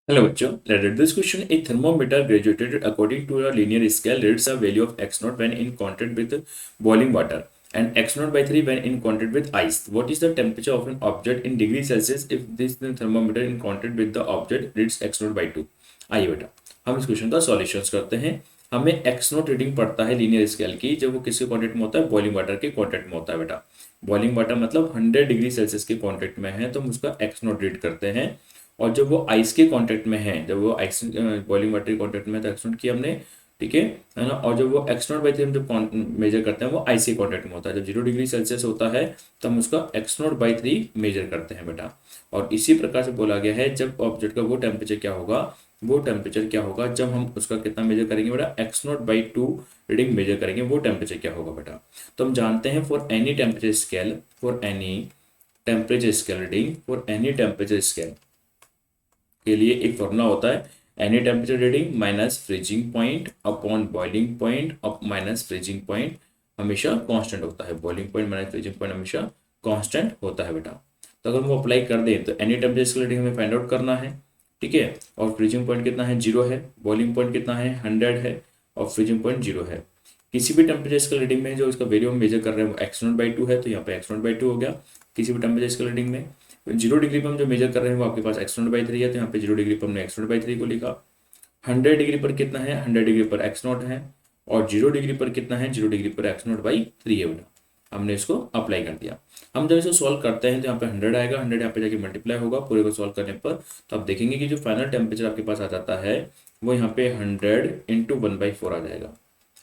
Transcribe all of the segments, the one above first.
Hello बच्चों, let's read this question. A thermometer graduated according to a linear scale reads a value of x naught when in contact with boiling water and x naught by 3 when in contact with ice. What is the temperature of an object in degree Celsius if this thermometer in contact with the object reads x naught by 2? आइए बेटा, हम इस question का solutions करते हैं। हमें x note reading पड़ता है लीनियर स्केल की जब वो किसके कॉन्टेक्ट में होता है, बॉइलिंग वाटर के कॉन्टेक्ट में होता है बेटा। बॉइलिंग वाटर मतलब 100 डिग्री सेल्सियस के कॉन्टेक्ट में है तो हम उसका एक्स नोट रीड करते हैं। और जब वो आइस के कांटेक्ट में है, जब वो आइस बॉइलिंग वाटर के कांटेक्ट में है तो एक्स नोट किया हमने, ठीक है ना। और जब वो एक्स नोट बाई 3 हम जब मेजर करते हैं वो आइस के कांटेक्ट में होता है। जब 0 डिग्री सेल्सियस होता है तो हम उसका एक्स नोट बाई 3 मेजर करते हैं बेटा। और इसी प्रकार से बोला गया है जब ऑब्जेक्ट का वो टेम्परेचर क्या होगा, वो टेम्परेचर क्या होगा जब हम उसका कितना मेजर करेंगे बेटा, X naught by 2 reading measure करेंगे, वो टेम्परेचर क्या होगा बेटा। तो हम जानते हैं for any temperature scale, for any temperature scale reading, for any temperature scale के लिए एक फॉर्मूला होता है, any temperature reading minus freezing point upon boiling point up minus freezing point हमेशा कांस्टेंट होता है। Boiling point minus freezing point हमेशा constant होता है बेटा। तो अगर हम वो अप्लाई कर दें तो एनी टेम्परेचर रीडिंग हमें फाइंड आउट करना है, ठीक है। और फ्रीजिंग पॉइंट कितना है, 0 है। बॉइलिंग पॉइंट कितना है, 100 है। और फ्रीजिंग पॉइंट 0 है। किसी भी टेम्परेचर स्केल रीडिंग में जो इसका वैल्यू हम मेजर कर रहे हैं वो एक्स नोट बाई 2 है, तो यहाँ पे एक्स नोट बाई 2 हो गया। किसी भी टेम्परेचर स्केल रीडिंग में 0 डिग्री पर हम जो मेजर कर रहे हैं वो आपके पास एक्स नोट बाई 3 है, तो यहाँ पे 0 डिग्री पर हमने एक्स नोट बाई 3 को लिखा। 100 डिग्री पर कितना है, 100 डिग्री पर एक्स नोट है। और 0 डिग्री पर कितना है, 0 डिग्री पर एक्स नोट बाई 3 है बेटा। हमने इसको अप्लाई कर दिया। हम जब इसको सॉल्व करते हैं तो यहाँ पे 100 आएगा, 100 यहाँ पे जाके मल्टीप्लाई होगा पूरे को सॉल्व करने पर। तो आप देखेंगे कि जो फाइनल टेम्परेचर आपके पास आ जाता है वो यहाँ पे 100 इंटू 1/4 आ जाएगा।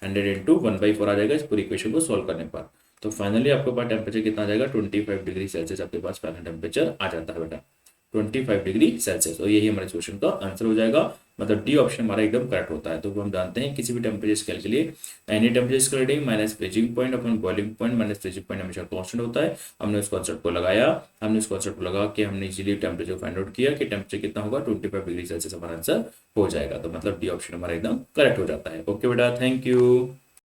100 इंटू 1/4 आ जाएगा इस पूरी इक्वेशन को सॉल्व करने पर। तो फाइनली आपके पास टेम्परेचर कितना आ जाएगा, 25 डिग्री सेल्सियस आपके पास फाइनल टेम्परेचर आ जाता है बेटा, 25 डिग्री सेल्सियस। और यही हमारे क्वेश्चन का आंसर हो जाएगा, मतलब डी ऑप्शन हमारा एकदम करेक्ट होता है। तो हम जानते हैं किसी भी टेम्परेचर स्केल के लिए any temperature scale reading minus freezing point upon boiling point minus freezing point हमेशा कांस्टेंट होता है। हमने उस कॉन्सेप्ट को लगाया, हमने उस कॉन्सेप्ट को लगा के हमने इजीली टेम्परेचर फाइंड आउट किया कि टेम्परेचर कितना होगा, 25 डिग्री सेल्सियस हमारा आंसर हो जाएगा। तो मतलब डी ऑप्शन हमारा एकदम करेक्ट हो जाता है। ओके बेटा, थैंक यू।